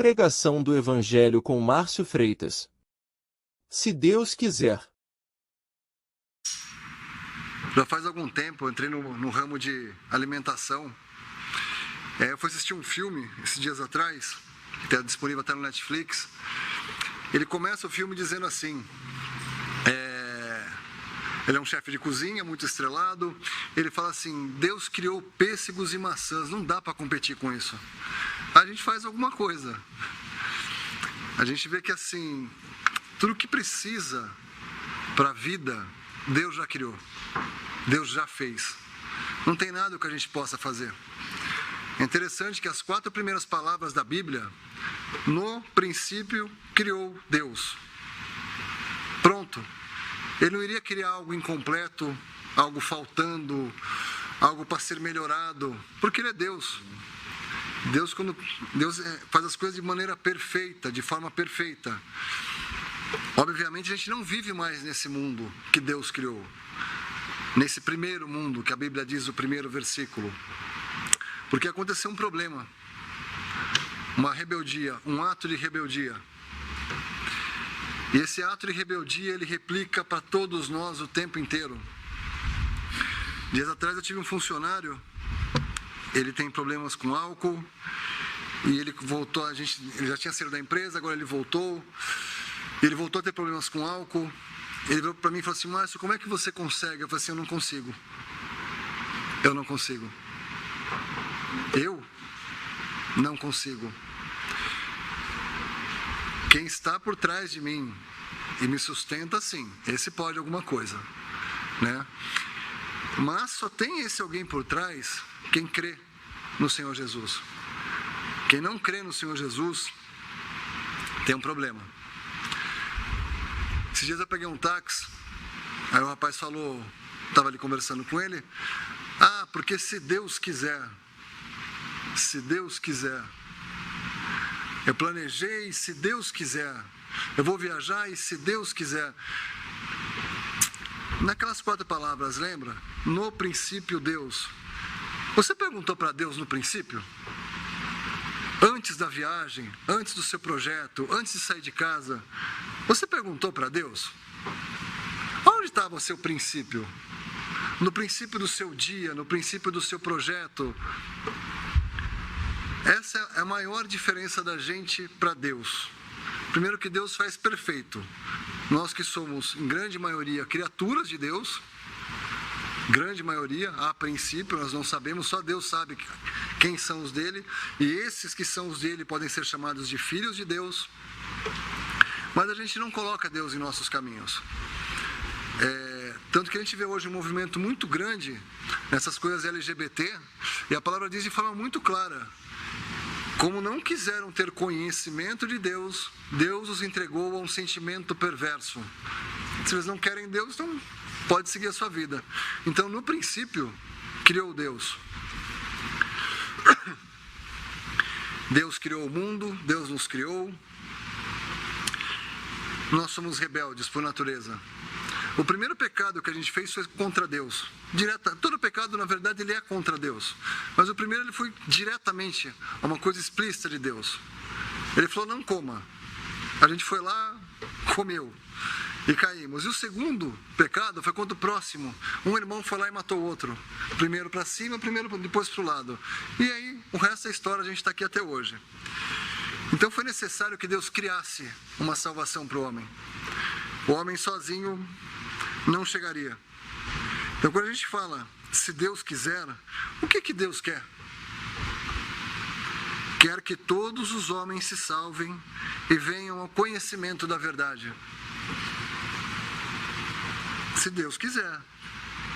Pregação do Evangelho com Márcio Freitas. Se Deus quiser. Já faz algum tempo eu entrei no ramo de alimentação. Eu fui assistir um filme esses dias atrás, que está disponível até no Netflix. Ele começa o filme dizendo assim, ele é um chefe de cozinha, muito estrelado. Ele fala assim, Deus criou pêssegos e maçãs, não dá para competir com isso. A gente faz alguma coisa. A gente vê que assim, tudo que precisa para a vida, Deus já criou. Deus já fez. Não tem nada que a gente possa fazer. É interessante que as 4 primeiras palavras da Bíblia, no princípio criou Deus. Pronto. Ele não iria criar algo incompleto, algo faltando, algo para ser melhorado, porque Ele é Deus. Deus faz as coisas de maneira perfeita, de forma perfeita. Obviamente a gente não vive mais nesse mundo que Deus criou. Nesse primeiro mundo, que a Bíblia diz no primeiro versículo. Porque aconteceu um problema. Uma rebeldia, um ato de rebeldia. E esse ato de rebeldia, ele replica para todos nós o tempo inteiro. Dias atrás eu tive um funcionário, ele tem problemas com álcool, e ele voltou, ele já tinha saído da empresa, agora ele voltou a ter problemas com álcool. Ele veio para mim e falou assim, Márcio, como é que você consegue? Eu falei assim, eu não consigo. Eu não consigo. Eu não consigo. Quem está por trás de mim e me sustenta, sim, esse pode alguma coisa, né? Mas só tem esse alguém por trás quem crê no Senhor Jesus. Quem não crê no Senhor Jesus tem um problema. Esses dias eu peguei um táxi, aí o rapaz falou, estava ali conversando com ele, porque se Deus quiser, eu planejei, se Deus quiser, eu vou viajar e se Deus quiser. Naquelas 4 palavras, lembra? No princípio Deus. Você perguntou para Deus no princípio? Antes da viagem, antes do seu projeto, antes de sair de casa, você perguntou para Deus? Onde estava o seu princípio? No princípio do seu dia, no princípio do seu projeto. Essa é a maior diferença da gente para Deus. Primeiro que Deus faz perfeito. Nós que somos, em grande maioria, criaturas de Deus, grande maioria, a princípio, nós não sabemos, só Deus sabe quem são os dele, e esses que são os dele podem ser chamados de filhos de Deus, mas a gente não coloca Deus em nossos caminhos. Tanto que a gente vê hoje um movimento muito grande nessas coisas LGBT, e a palavra diz de forma muito clara, como não quiseram ter conhecimento de Deus, Deus os entregou a um sentimento perverso. Se eles não querem Deus, então pode seguir a sua vida. Então, no princípio, criou Deus. Deus criou o mundo, Deus nos criou. Nós somos rebeldes por natureza. O primeiro pecado que a gente fez foi contra Deus. Todo pecado, na verdade, ele é contra Deus. Mas o primeiro, ele foi diretamente a uma coisa explícita de Deus. Ele falou, não coma. A gente foi lá, comeu. E caímos. E o segundo pecado foi contra o próximo. Um irmão foi lá e matou o outro. Primeiro para cima, depois para o lado. E aí, o resto da história, a gente está aqui até hoje. Então foi necessário que Deus criasse uma salvação para o homem. O homem sozinho não chegaria. Então quando a gente fala, se Deus quiser, o que Deus quer? Quer que todos os homens se salvem e venham ao conhecimento da verdade. Se Deus quiser.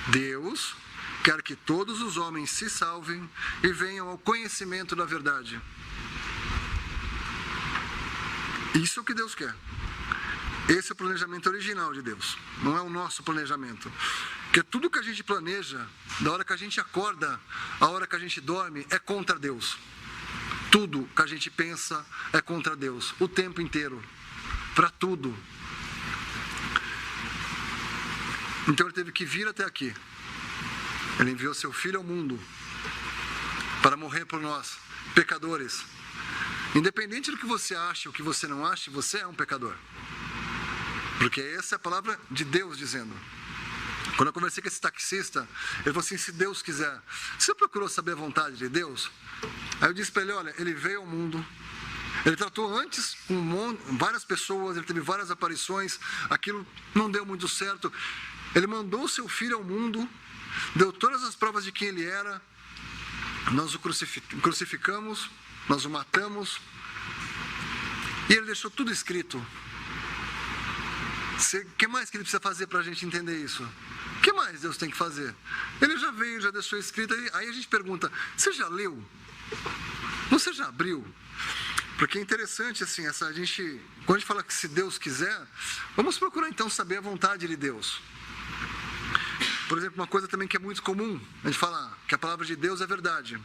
Deus quer que todos os homens se salvem e venham ao conhecimento da verdade. Isso é o que Deus quer. Esse é o planejamento original de Deus. Não é o nosso planejamento. Porque tudo que a gente planeja, da hora que a gente acorda, a hora que a gente dorme, é contra Deus. Tudo que a gente pensa é contra Deus. O tempo inteiro. Para tudo. Então ele teve que vir até aqui. Ele enviou seu Filho ao mundo para morrer por nós, pecadores. Independente do que você acha ou que você não acha, você é um pecador. Porque essa é a palavra de Deus dizendo. Quando eu conversei com esse taxista, ele falou assim, se Deus quiser, você procurou saber a vontade de Deus? Aí eu disse para ele, olha, ele veio ao mundo, ele tratou antes com várias pessoas, ele teve várias aparições, aquilo não deu muito certo. Ele mandou o seu filho ao mundo, deu todas as provas de quem ele era, nós o crucificamos, nós o matamos, e ele deixou tudo escrito. O que mais que ele precisa fazer para a gente entender isso? O que mais Deus tem que fazer? Ele já veio, já deixou escrito, aí a gente pergunta, você já leu? Você já abriu? Porque é interessante, assim, quando a gente fala que se Deus quiser, vamos procurar então saber a vontade de Deus. Por exemplo, uma coisa também que é muito comum, a gente fala que a palavra de Deus é verdade.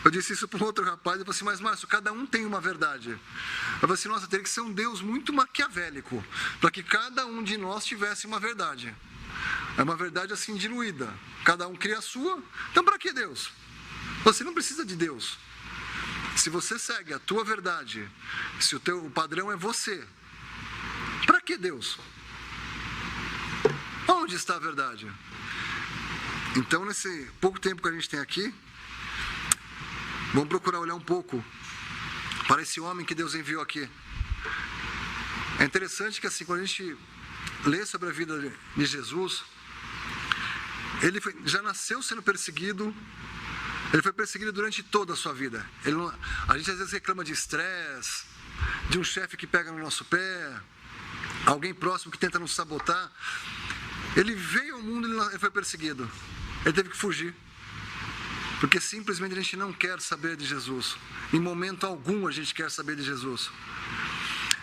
Eu disse isso para um outro rapaz, ele falou assim, mas Márcio, cada um tem uma verdade. Eu falei assim, nossa, teria que ser um Deus muito maquiavélico, para que cada um de nós tivesse uma verdade. É uma verdade assim diluída, cada um cria a sua, então para que Deus? Você não precisa de Deus. Se você segue a tua verdade, se o padrão é você, para que Deus? Onde está a verdade? Então, nesse pouco tempo que a gente tem aqui, vamos procurar olhar um pouco para esse homem que Deus enviou aqui. É interessante que assim, quando a gente lê sobre a vida de Jesus, ele já nasceu sendo perseguido. Ele foi perseguido durante toda a sua vida. A gente às vezes reclama de estresse, de um chefe que pega no nosso pé, alguém próximo que tenta nos sabotar. Ele veio ao mundo e ele foi perseguido. Ele teve que fugir. Porque simplesmente a gente não quer saber de Jesus. Em momento algum a gente quer saber de Jesus.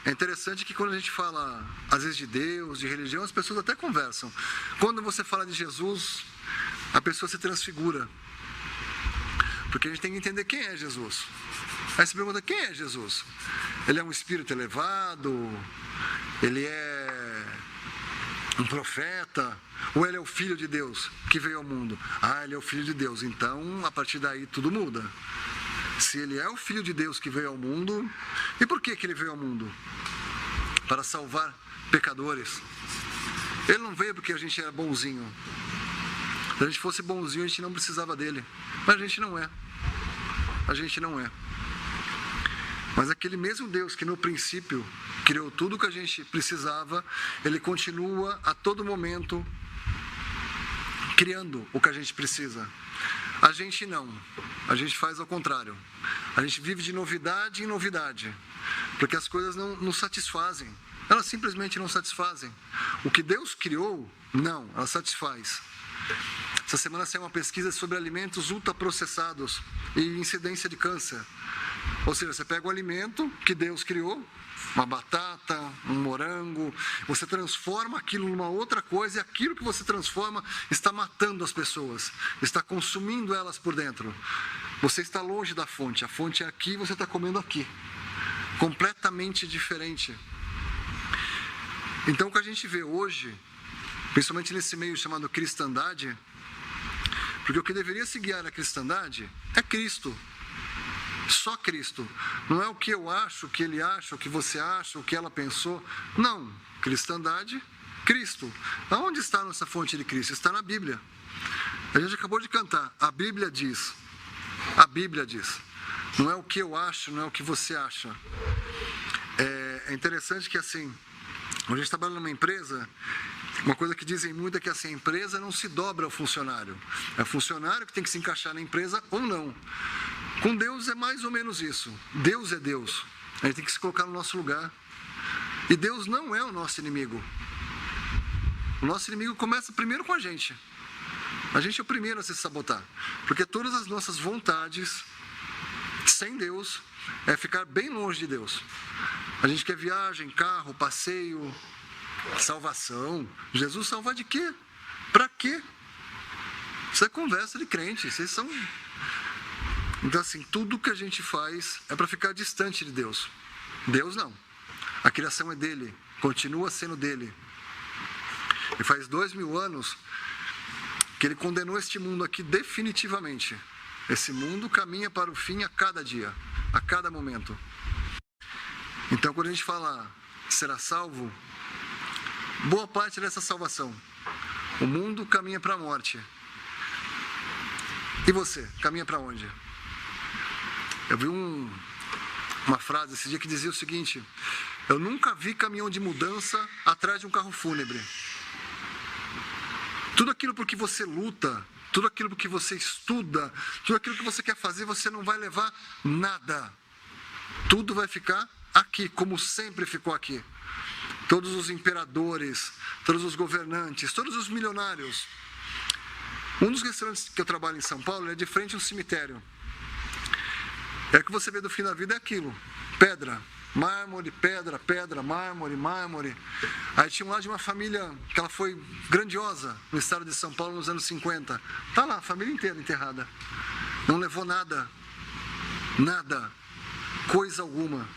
É interessante que quando a gente fala, às vezes, de Deus, de religião, as pessoas até conversam. Quando você fala de Jesus, a pessoa se transfigura. Porque a gente tem que entender quem é Jesus. Aí você pergunta, quem é Jesus? Ele é um espírito elevado? Ele é um profeta? Ou ele é o Filho de Deus que veio ao mundo? Ah, ele é o Filho de Deus. Então, a partir daí, tudo muda. Se ele é o Filho de Deus que veio ao mundo, e por que ele veio ao mundo? Para salvar pecadores. Ele não veio porque a gente era bonzinho. Se a gente fosse bonzinho, a gente não precisava dele. Mas a gente não é. A gente não é. Mas aquele mesmo Deus que no princípio criou tudo o que a gente precisava, ele continua a todo momento criando o que a gente precisa. A gente não. A gente faz ao contrário. A gente vive de novidade em novidade. Porque as coisas não nos satisfazem. Elas simplesmente não satisfazem. O que Deus criou, não, ela satisfaz. Essa semana saiu uma pesquisa sobre alimentos ultraprocessados e incidência de câncer. Ou seja, você pega o alimento que Deus criou, uma batata, um morango, você transforma aquilo numa outra coisa e aquilo que você transforma está matando as pessoas, está consumindo elas por dentro. Você está longe da fonte, a fonte é aqui e você está comendo aqui. Completamente diferente. Então o que a gente vê hoje, principalmente nesse meio chamado cristandade, porque o que deveria se guiar a cristandade é Cristo. Só Cristo. Não é o que eu acho, o que ele acha, o que você acha, o que ela pensou. Não. Cristandade, Cristo. Aonde está a nossa fonte de Cristo? Está na Bíblia. A gente acabou de cantar. A Bíblia diz. A Bíblia diz. Não é o que eu acho, não é o que você acha. É interessante que assim, quando a gente trabalha numa empresa, uma coisa que dizem muito é que assim, a empresa não se dobra ao funcionário. É o funcionário que tem que se encaixar na empresa ou não. Com Deus é mais ou menos isso. Deus é Deus. A gente tem que se colocar no nosso lugar. E Deus não é o nosso inimigo. O nosso inimigo começa primeiro com a gente. A gente é o primeiro a se sabotar. Porque todas as nossas vontades, sem Deus, é ficar bem longe de Deus. A gente quer viagem, carro, passeio, salvação. Jesus salvar de quê? Pra quê? Isso é conversa de crente. Vocês são... Então assim, tudo que a gente faz é para ficar distante de Deus. Deus não. A criação é dele, continua sendo dele. E faz 2000 anos que ele condenou este mundo aqui definitivamente. Esse mundo caminha para o fim a cada dia, a cada momento. Então, quando a gente fala será salvo, boa parte dessa salvação, o mundo caminha para a morte. E você, caminha para onde? Eu vi uma frase esse dia que dizia o seguinte: eu nunca vi caminhão de mudança atrás de um carro fúnebre. Tudo aquilo por que você luta, tudo aquilo por que você estuda, tudo aquilo que você quer fazer, você não vai levar nada. Tudo vai ficar aqui, como sempre ficou aqui. Todos os imperadores, todos os governantes, todos os milionários. Um dos restaurantes que eu trabalho em São Paulo é de frente a um cemitério. É o que você vê do fim da vida é aquilo: pedra, mármore, pedra, pedra, mármore, mármore. Aí tinha um lá de uma família que ela foi grandiosa no estado de São Paulo nos anos 50. Tá lá, a família inteira enterrada. Não levou nada. Nada. Coisa alguma.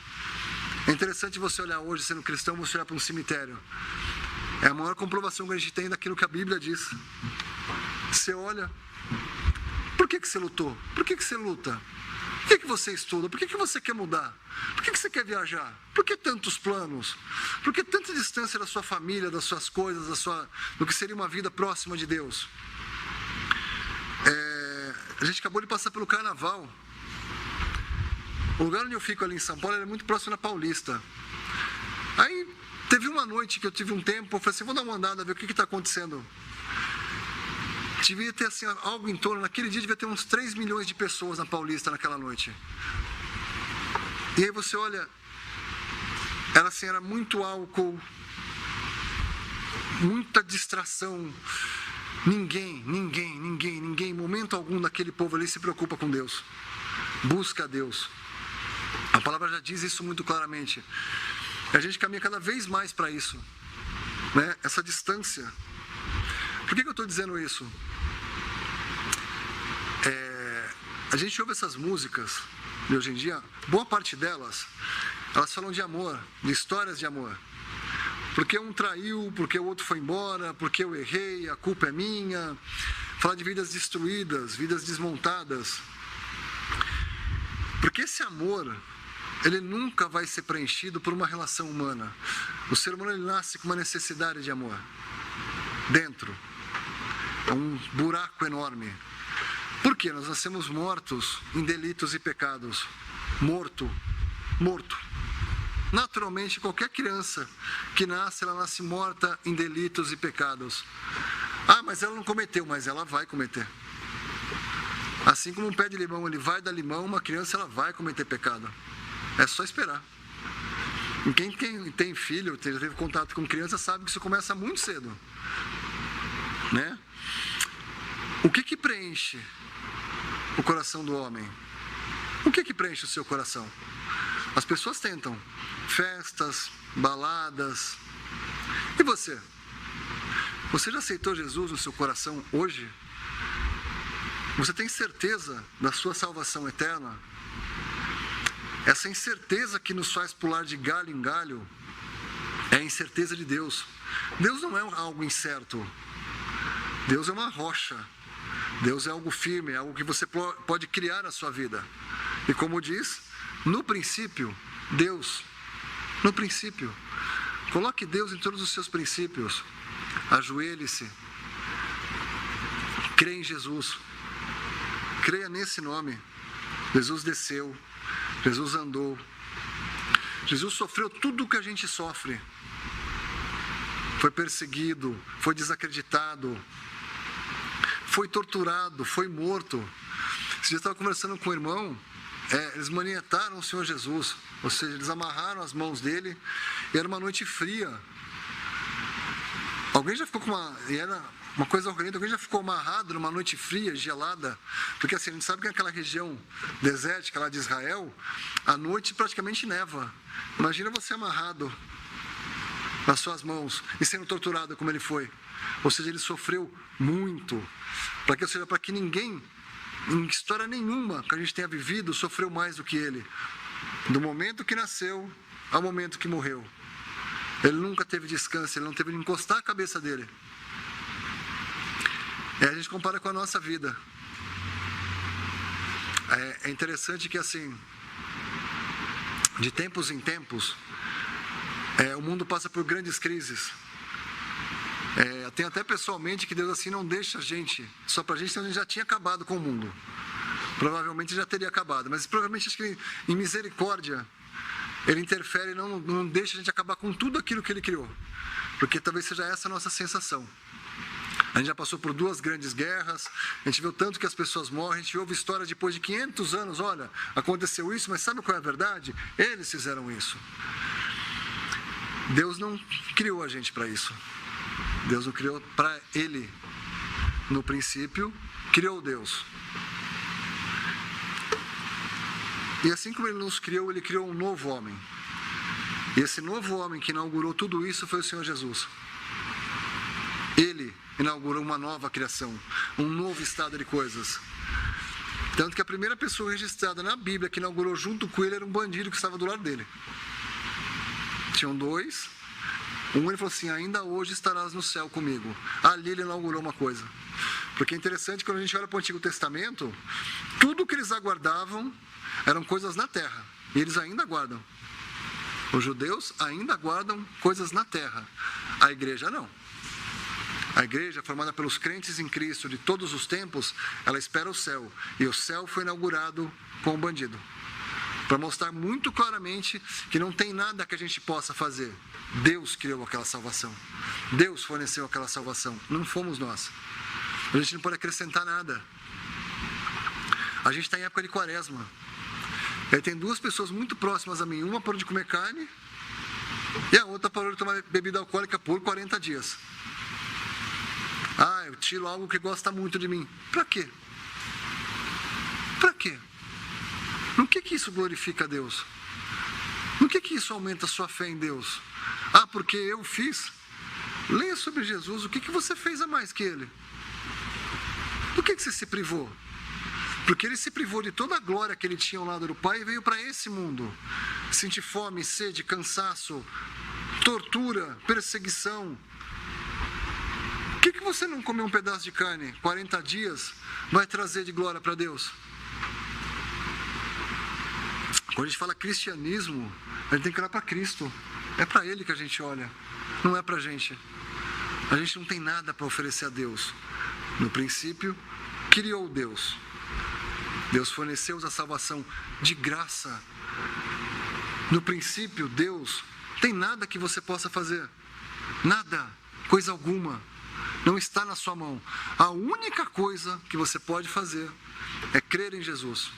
É interessante você olhar hoje, sendo cristão, você olhar para um cemitério. É a maior comprovação que a gente tem daquilo que a Bíblia diz. Você olha. Por que você lutou? Por que você luta? Por que você estuda? Por que você quer mudar? Por que você quer viajar? Por que tantos planos? Por que tanta distância da sua família, das suas coisas, do que seria uma vida próxima de Deus? A gente acabou de passar pelo Carnaval. O lugar onde eu fico ali em São Paulo é muito próximo da Paulista. Aí teve uma noite que eu tive um tempo, eu falei assim, vou dar uma andada, ver o que está acontecendo. Devia ter assim, algo em torno, naquele dia devia ter uns 3 milhões de pessoas na Paulista naquela noite. E aí você olha, era muito álcool, muita distração. Ninguém, em momento algum daquele povo ali se preocupa com Deus. Busca a Deus. A palavra já diz isso muito claramente. A gente caminha cada vez mais para isso, né? Essa distância. Por que eu estou dizendo isso? A gente ouve essas músicas de hoje em dia, boa parte delas, elas falam de amor, de histórias de amor. Porque um traiu, porque o outro foi embora, porque eu errei, a culpa é minha. Fala de vidas destruídas, vidas desmontadas. Porque esse amor, ele nunca vai ser preenchido por uma relação humana. O ser humano, ele nasce com uma necessidade de amor. Dentro. É um buraco enorme. Por quê? Nós nascemos mortos em delitos e pecados. Morto. Naturalmente, qualquer criança que nasce, ela nasce morta em delitos e pecados. Ah, mas ela não cometeu, mas ela vai cometer. Assim como um pé de limão, ele vai dar limão, uma criança, ela vai cometer pecado. É só esperar. E quem tem filho, teve contato com criança, sabe que isso começa muito cedo. Né? O que preenche o coração do homem? O que preenche o seu coração? As pessoas tentam. Festas, baladas. E você? Você já aceitou Jesus no seu coração hoje? Você tem certeza da sua salvação eterna? Essa incerteza que nos faz pular de galho em galho é a incerteza de Deus. Deus não é algo incerto. Deus é uma rocha. Deus é algo firme, é algo que você pode criar na sua vida. E como diz, no princípio, Deus. No princípio. Coloque Deus em todos os seus princípios. Ajoelhe-se. Creia em Jesus. Creia nesse nome. Jesus desceu. Jesus andou. Jesus sofreu tudo o que a gente sofre. Foi perseguido, foi desacreditado, foi torturado, foi morto. Esse dia eu estava conversando com o irmão, eles manietaram o Senhor Jesus, ou seja, eles amarraram as mãos dele, e era uma noite fria. Alguém já ficou e era uma coisa horrenda, alguém já ficou amarrado numa noite fria, gelada? Porque assim, a gente sabe que naquela região desértica lá de Israel, à noite praticamente neva. Imagina você amarrado nas suas mãos e sendo torturado como ele foi. Ou seja, ele sofreu muito. Para que ninguém, em história nenhuma que a gente tenha vivido, sofreu mais do que ele. Do momento que nasceu ao momento que morreu. Ele nunca teve descanso, ele não teve de encostar a cabeça dele. E a gente compara com a nossa vida. É interessante que assim, de tempos em tempos, o mundo passa por grandes crises. Tem até pessoalmente que Deus assim não deixa a gente, só para a gente, senão a gente já tinha acabado com o mundo. Provavelmente já teria acabado, mas provavelmente acho que em misericórdia Ele interfere e não deixa a gente acabar com tudo aquilo que Ele criou. Porque talvez seja essa a nossa sensação. A gente já passou por 2 grandes guerras, a gente viu tanto que as pessoas morrem, a gente ouve histórias depois de 500 anos, olha, aconteceu isso, mas sabe qual é a verdade? Eles fizeram isso. Deus não criou a gente para isso. Deus não criou para Ele. No princípio, criou Deus. E assim como Ele nos criou, Ele criou um novo homem. E esse novo homem que inaugurou tudo isso foi o Senhor Jesus. Ele inaugurou uma nova criação, um novo estado de coisas. Tanto que a primeira pessoa registrada na Bíblia que inaugurou junto com ele era um bandido que estava do lado dele. Tinham 2. Ele falou assim, ainda hoje estarás no céu comigo. Ali ele inaugurou uma coisa. Porque é interessante, quando a gente olha para o Antigo Testamento, tudo que eles aguardavam eram coisas na terra. E eles ainda aguardam. Os judeus ainda aguardam coisas na terra. A igreja não. A igreja, formada pelos crentes em Cristo de todos os tempos, ela espera o céu. E o céu foi inaugurado com o bandido. Para mostrar muito claramente que não tem nada que a gente possa fazer. Deus criou aquela salvação. Deus forneceu aquela salvação. Não fomos nós. A gente não pode acrescentar nada. A gente está em época de quaresma. Aí tem 2 pessoas muito próximas a mim. Uma parou de comer carne e a outra parou de tomar bebida alcoólica por 40 dias. Eu tiro algo que gosta muito de mim. Para quê? Para quê? No que isso glorifica a Deus? No que isso aumenta a sua fé em Deus? Porque eu fiz? Leia sobre Jesus. O que você fez a mais que Ele? Do que você se privou? Porque Ele se privou de toda a glória que Ele tinha ao lado do Pai e veio para esse mundo. Sentir fome, sede, cansaço, tortura, perseguição. O que você não comeu um pedaço de carne 40 dias vai trazer de glória para Deus? Quando a gente fala cristianismo, a gente tem que olhar para Cristo. É para Ele que a gente olha, não é para a gente. A gente não tem nada para oferecer a Deus. No princípio, criou Deus. Deus forneceu a salvação de graça. No princípio, Deus tem nada que você possa fazer. Nada, coisa alguma. Não está na sua mão. A única coisa que você pode fazer é crer em Jesus.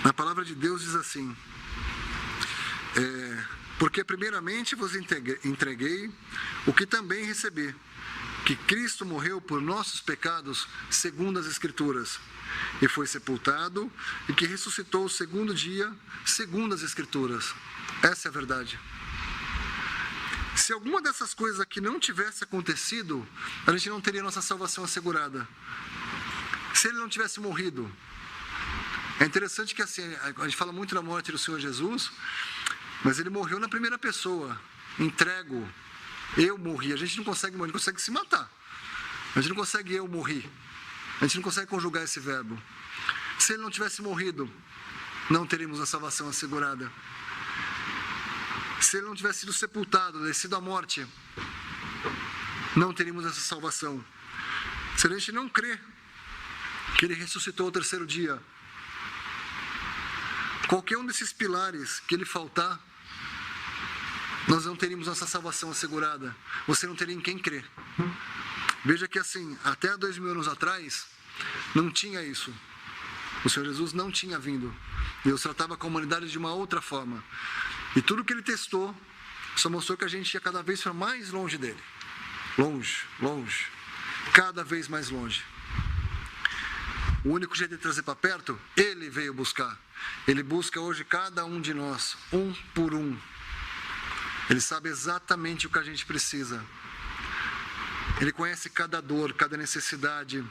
A palavra de Deus diz assim, porque primeiramente vos entreguei o que também recebi, que Cristo morreu por nossos pecados, segundo as Escrituras, e foi sepultado, e que ressuscitou o 2º dia, segundo as Escrituras. Essa é a verdade. Se alguma dessas coisas aqui não tivesse acontecido, a gente não teria nossa salvação assegurada. Se Ele não tivesse morrido. É interessante que assim, a gente fala muito da morte do Senhor Jesus, mas Ele morreu na primeira pessoa. Entrego, eu morri. A gente não consegue morrer, a gente consegue se matar. A gente não consegue eu morri. A gente não consegue conjugar esse verbo. Se Ele não tivesse morrido, não teríamos a salvação assegurada. Se Ele não tivesse sido sepultado, descido à morte, não teríamos essa salvação. Se a gente não crê que Ele ressuscitou ao 3º dia, qualquer um desses pilares que Ele faltar, nós não teríamos nossa salvação assegurada. Você não teria em quem crer. Veja que assim, até 2000 anos atrás, não tinha isso. O Senhor Jesus não tinha vindo. Deus tratava com a humanidade de uma outra forma. E tudo que Ele testou, só mostrou que a gente ia cada vez para mais longe dEle. Longe, longe. Cada vez mais longe. O único jeito de trazer para perto, Ele veio buscar. Ele busca hoje cada um de nós, um por um. Ele sabe exatamente o que a gente precisa. Ele conhece cada dor, cada necessidade.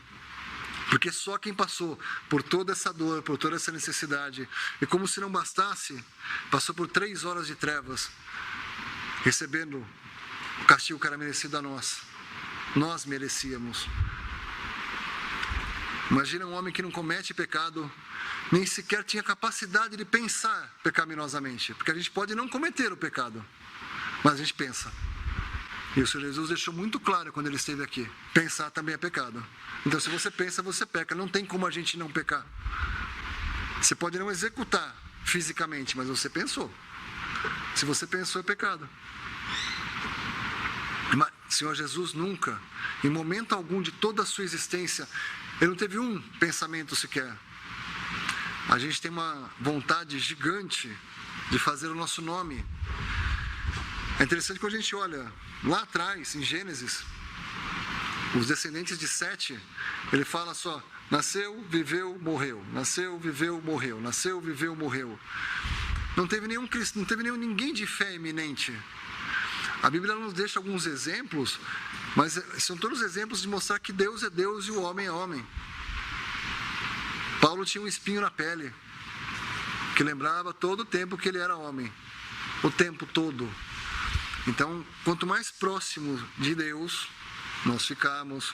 Porque só quem passou por toda essa dor, por toda essa necessidade, e como se não bastasse, passou por 3 horas de trevas, recebendo o castigo que era merecido a nós. Nós merecíamos. Imagina um homem que não comete pecado, nem sequer tinha capacidade de pensar pecaminosamente, porque a gente pode não cometer o pecado, mas a gente pensa. E o Senhor Jesus deixou muito claro quando ele esteve aqui, pensar também é pecado. Então se você pensa, você peca, não tem como a gente não pecar. Você pode não executar fisicamente, mas você pensou. Se você pensou, é pecado. Mas o Senhor Jesus nunca, em momento algum de toda a sua existência, ele não teve um pensamento sequer. A gente tem uma vontade gigante de fazer o nosso nome. É interessante quando a gente olha lá atrás, em Gênesis, os descendentes de Sete, ele fala só, nasceu, viveu, morreu, nasceu, viveu, morreu, nasceu, viveu, morreu. Não teve ninguém de fé eminente. A Bíblia nos deixa alguns exemplos, mas são todos exemplos de mostrar que Deus é Deus e o homem é homem. Paulo tinha um espinho na pele, que lembrava todo o tempo que ele era homem, o tempo todo. Então, quanto mais próximo de Deus nós ficarmos,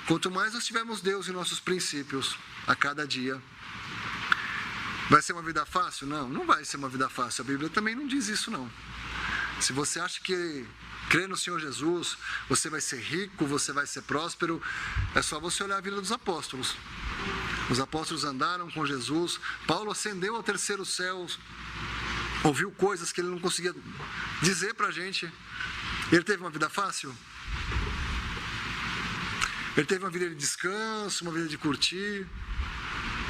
quanto mais nós tivermos Deus em nossos princípios a cada dia, vai ser uma vida fácil? Não, não vai ser uma vida fácil. A Bíblia também não diz isso, não. Se você acha que crer no Senhor Jesus, você vai ser rico, você vai ser próspero, é só você olhar a vida dos apóstolos. Os apóstolos andaram com Jesus, Paulo ascendeu ao terceiro céu, ouviu coisas que ele não conseguia dizer pra gente. Ele teve uma vida fácil? Ele teve uma vida de descanso, uma vida de curtir,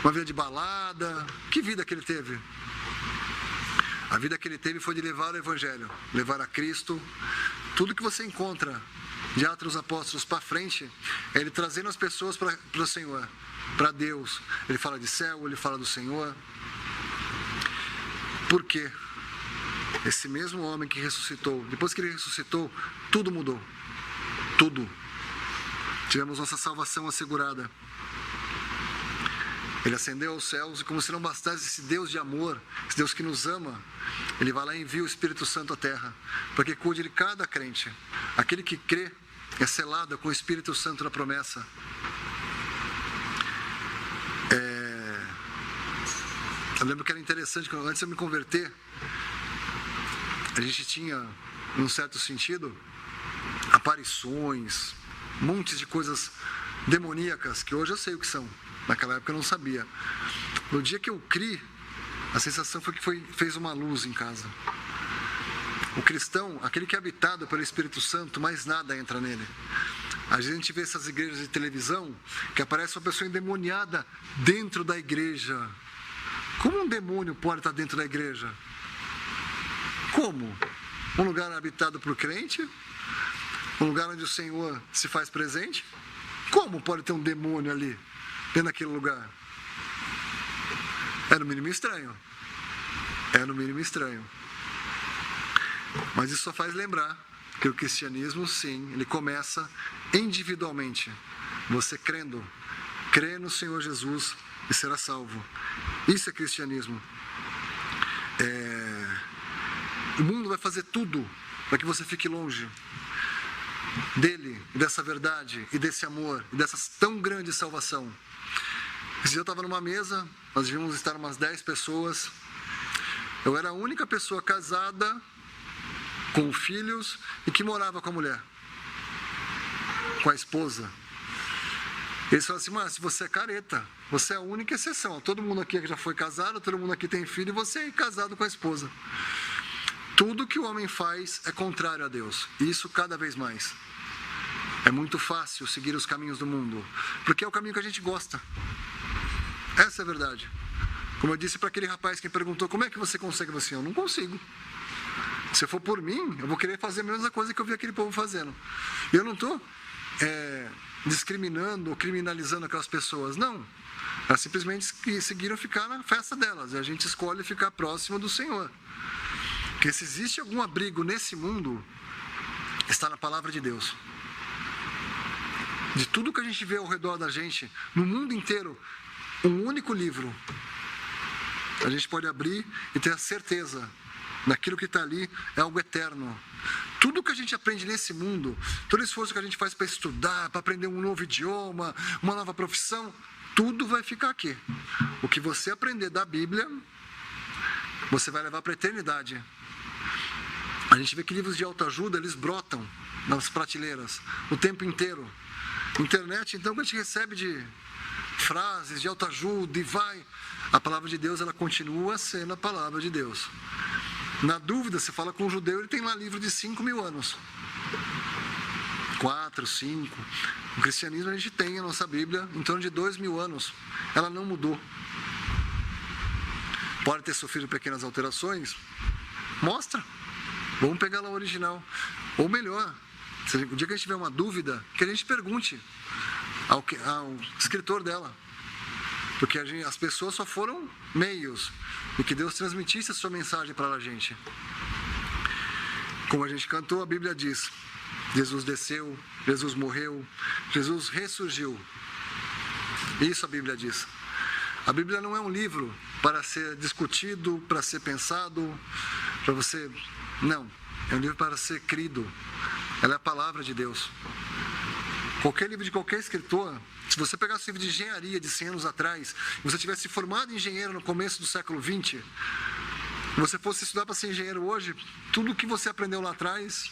uma vida de balada. Que vida que ele teve? A vida que ele teve foi de levar o Evangelho, levar a Cristo. Tudo que você encontra de Atos dos Apóstolos para frente, é ele trazendo as pessoas para o Senhor, para Deus. Ele fala de céu, ele fala do Senhor. Por quê? Esse mesmo homem que ressuscitou, depois que ele ressuscitou, tudo mudou. Tudo. Tivemos nossa salvação assegurada. Ele ascendeu aos céus e, como se não bastasse esse Deus de amor, esse Deus que nos ama, ele vai lá e envia o Espírito Santo à terra, para que cuide de cada crente. Aquele que crê é selado com o Espírito Santo da promessa. Eu lembro que era interessante, antes de eu me converter, a gente tinha, num certo sentido, aparições, montes de coisas demoníacas, que hoje eu sei o que são. Naquela época eu não sabia. No dia que eu criei, a sensação foi que fez uma luz em casa. O cristão, aquele que é habitado pelo Espírito Santo, mais nada entra nele. Às vezes a gente vê essas igrejas de televisão, que aparece uma pessoa endemoniada dentro da igreja. Como um demônio pode estar dentro da igreja? Como? Um lugar habitado por crente? Um lugar onde o Senhor se faz presente? Como pode ter um demônio ali, dentro daquele lugar? É no mínimo estranho. É no mínimo estranho. Mas isso só faz lembrar que o cristianismo, sim, ele começa individualmente. Você crendo, crê no Senhor Jesus e será salvo. Isso é cristianismo. O mundo vai fazer tudo para que você fique longe dele, dessa verdade e desse amor e dessa tão grande salvação. Esse dia eu estava numa mesa, nós devíamos estar umas 10 pessoas. Eu era a única pessoa casada, com filhos e que morava com a mulher, com a esposa. Eles falaram assim: mas você é careta, você é a única exceção. Todo mundo aqui já foi casado, todo mundo aqui tem filho e você é casado com a esposa. Tudo que o homem faz é contrário a Deus. E isso cada vez mais. É muito fácil seguir os caminhos do mundo, porque é o caminho que a gente gosta. Essa é a verdade. Como eu disse para aquele rapaz que perguntou: como é que você consegue? Assim, eu não consigo. Se for por mim, eu vou querer fazer a mesma coisa que eu vi aquele povo fazendo. E eu não estou discriminando ou criminalizando aquelas pessoas, não. Elas simplesmente seguiram ficar na festa delas. E a gente escolhe ficar próximo do Senhor. Porque se existe algum abrigo nesse mundo, está na palavra de Deus. De tudo que a gente vê ao redor da gente, no mundo inteiro, um único livro. A gente pode abrir e ter a certeza daquilo que está ali é algo eterno. Tudo que a gente aprende nesse mundo, todo esforço que a gente faz para estudar, para aprender um novo idioma, uma nova profissão, tudo vai ficar aqui. O que você aprender da Bíblia, você vai levar para a eternidade. A gente vê que livros de autoajuda, eles brotam nas prateleiras o tempo inteiro. Internet, então, que a gente recebe de frases de autoajuda e vai. A palavra de Deus, ela continua sendo a palavra de Deus. Na dúvida, você fala com um judeu, ele tem lá livro de 5.000 anos. 4, 5. No cristianismo a gente tem a nossa Bíblia em torno de 2.000 anos. Ela não mudou. Pode ter sofrido pequenas alterações. Mostra. Vamos pegar lá o original. Ou melhor, o dia que a gente tiver uma dúvida, que a gente pergunte ao escritor dela. Porque as pessoas só foram meios de que Deus transmitisse a sua mensagem para a gente. Como a gente cantou, a Bíblia diz: Jesus desceu, Jesus morreu, Jesus ressurgiu. Isso a Bíblia diz. A Bíblia não é um livro para ser discutido, para ser pensado, para você... Não, é um livro para ser crido. Ela é a palavra de Deus. Qualquer livro de qualquer escritor, se você pegasse um livro de engenharia de 100 anos atrás, e você tivesse formado engenheiro no começo do século XX, e você fosse estudar para ser engenheiro hoje, tudo que você aprendeu lá atrás,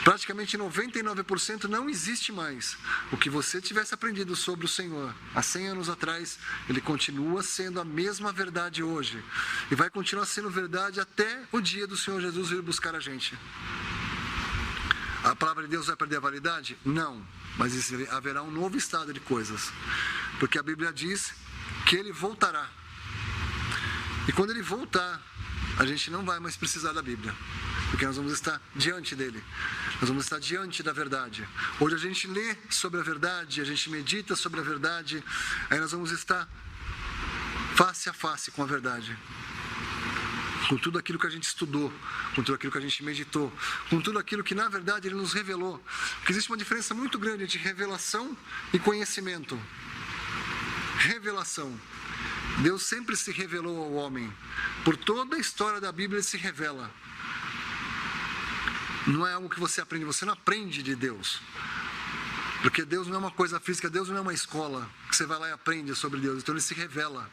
praticamente 99% não existe mais. O que você tivesse aprendido sobre o Senhor há 100 anos atrás, ele continua sendo a mesma verdade hoje. E vai continuar sendo verdade até o dia do Senhor Jesus vir buscar a gente. A palavra de Deus vai perder a validade? Não. Mas haverá um novo estado de coisas. Porque a Bíblia diz que ele voltará. E quando ele voltar, a gente não vai mais precisar da Bíblia. Porque nós vamos estar diante dele. Nós vamos estar diante da verdade. Hoje a gente lê sobre a verdade, a gente medita sobre a verdade. Aí nós vamos estar face a face com a verdade. Com tudo aquilo que a gente estudou, com tudo aquilo que a gente meditou, com tudo aquilo que na verdade ele nos revelou. Porque existe uma diferença muito grande entre revelação e conhecimento. Revelação. Deus sempre se revelou ao homem. Por toda a história da Bíblia ele se revela. Não é algo que você aprende, você não aprende de Deus. Porque Deus não é uma coisa física, Deus não é uma escola que você vai lá e aprende sobre Deus. Então ele se revela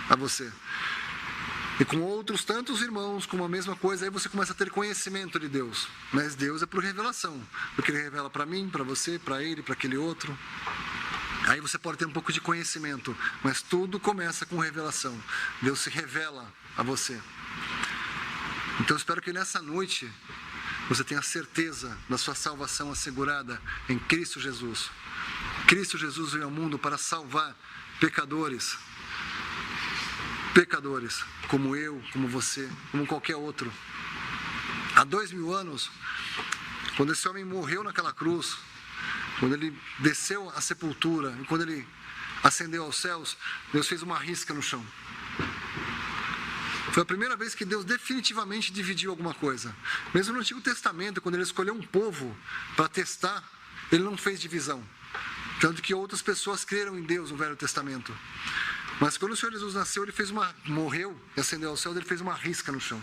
a você. E com outros tantos irmãos, com a mesma coisa, aí você começa a ter conhecimento de Deus. Mas Deus é por revelação. Porque ele revela para mim, para você, para ele, para aquele outro. Aí você pode ter um pouco de conhecimento, mas tudo começa com revelação. Deus se revela a você. Então eu espero que nessa noite você tenha certeza da sua salvação assegurada em Cristo Jesus. Cristo Jesus veio ao mundo para salvar pecadores. Pecadores, como eu, como você, como qualquer outro. Há 2.000 anos, quando esse homem morreu naquela cruz, quando ele desceu à sepultura e quando ele ascendeu aos céus, Deus fez uma risca no chão. Foi a primeira vez que Deus definitivamente dividiu alguma coisa. Mesmo no Antigo Testamento, quando ele escolheu um povo para testar, ele não fez divisão. Tanto que outras pessoas creram em Deus no Velho Testamento. Mas quando o Senhor Jesus nasceu, ele morreu e ascendeu ao céu, ele fez uma risca no chão.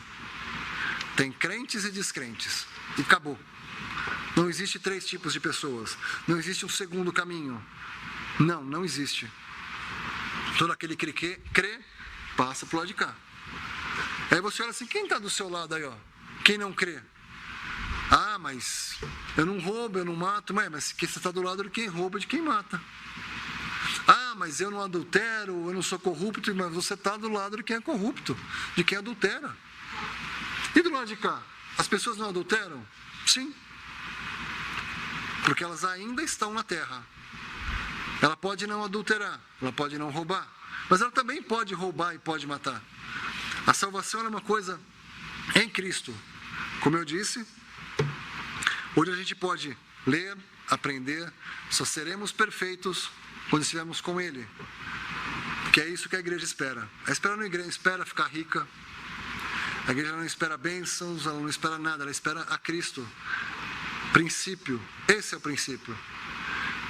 Tem crentes e descrentes. E acabou. Não existe 3 tipos de pessoas. Não existe um segundo caminho. Não existe. Todo aquele que crê, passa para o lado de cá. Aí você olha assim, quem está do seu lado aí, ó? Quem não crê? Ah, mas eu não roubo, eu não mato. Mas você está do lado de quem rouba e de quem mata. Ah, mas eu não adultero, eu não sou corrupto. Mas você está do lado de quem é corrupto, de quem adultera. E do lado de cá? As pessoas não adulteram? Sim. Porque elas ainda estão na terra. Ela pode não adulterar, ela pode não roubar, mas ela também pode roubar e pode matar. A salvação é uma coisa em Cristo. Como eu disse, hoje a gente pode ler, aprender, só seremos perfeitos quando estivermos com Ele. Que é isso que a igreja espera. A igreja não espera ficar rica, a igreja não espera bênçãos, ela não espera nada, ela espera a Cristo. Princípio, esse é o princípio.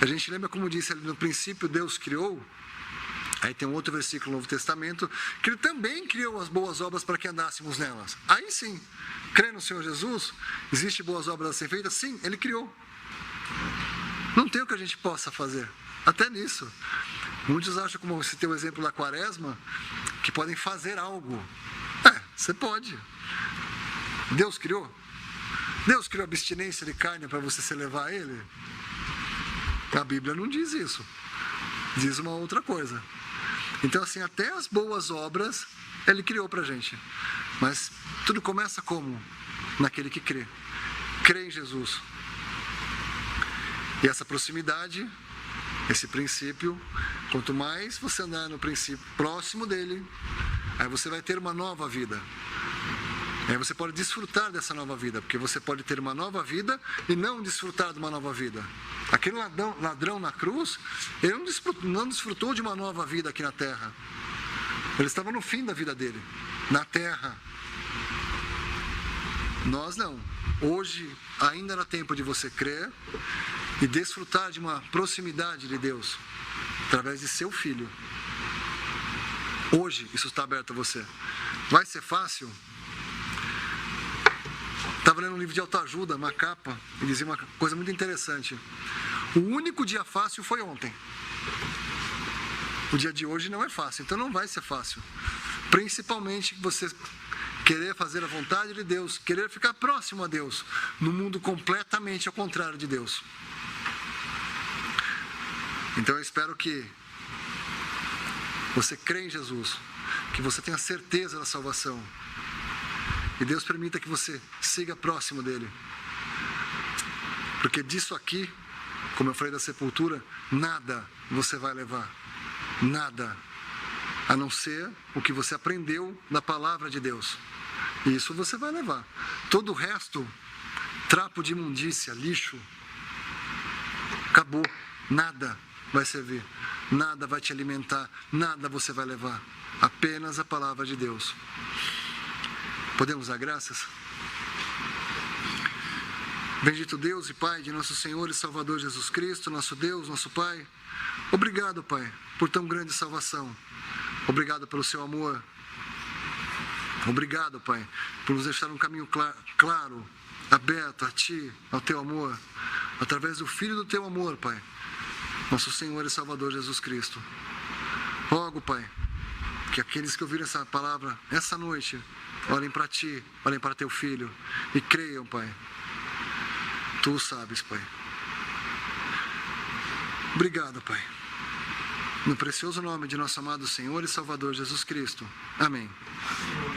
A gente lembra como disse ali, no princípio Deus criou. Aí tem um outro versículo no Novo Testamento, que ele também criou as boas obras para que andássemos nelas. Aí sim, crê no Senhor Jesus, existe boas obras a ser feitas? Sim, ele criou. Não tem o que a gente possa fazer, até nisso. Muitos acham, como você tem o exemplo da quaresma, que podem fazer algo. Você pode. Deus criou? Deus criou abstinência de carne para você se levar a Ele? A Bíblia não diz isso. Diz uma outra coisa. Então, assim, até as boas obras Ele criou para a gente. Mas tudo começa como? Naquele que crê. Crê em Jesus. E essa proximidade, esse princípio, quanto mais você andar no princípio próximo dele, aí você vai ter uma nova vida. Aí você pode desfrutar dessa nova vida, porque você pode ter uma nova vida e não desfrutar de uma nova vida. Aquele ladrão na cruz, ele não desfrutou de uma nova vida aqui na terra. Ele estava no fim da vida dele, na terra. Nós não. Hoje ainda dá tempo de você crer e desfrutar de uma proximidade de Deus através de seu Filho. Hoje isso está aberto a você. Vai ser fácil? Estava lendo um livro de autoajuda, uma capa, e dizia uma coisa muito interessante. O único dia fácil foi ontem. O dia de hoje não é fácil, então não vai ser fácil. Principalmente você querer fazer a vontade de Deus, querer ficar próximo a Deus, num mundo completamente ao contrário de Deus. Então eu espero que você crê em Jesus, que você tenha certeza da salvação, e Deus permita que você siga próximo dele. Porque disso aqui, como eu falei da sepultura, nada você vai levar. Nada. A não ser o que você aprendeu da palavra de Deus. Isso você vai levar. Todo o resto, trapo de imundícia, lixo, acabou. Nada vai servir. Nada vai te alimentar. Nada você vai levar. Apenas a palavra de Deus. Podemos dar graças? Bendito Deus e Pai de nosso Senhor e Salvador Jesus Cristo, nosso Deus, nosso Pai. Obrigado, Pai, por tão grande salvação. Obrigado pelo seu amor. Obrigado, Pai, por nos deixar um caminho claro, aberto a Ti, ao Teu amor, através do Filho do Teu amor, Pai, nosso Senhor e Salvador Jesus Cristo. Rogo, Pai, que aqueles que ouviram essa palavra essa noite, olhem para Ti, olhem para Teu Filho e creiam, Pai. Tu o sabes, Pai. Obrigado, Pai. No precioso nome de nosso amado Senhor e Salvador Jesus Cristo. Amém.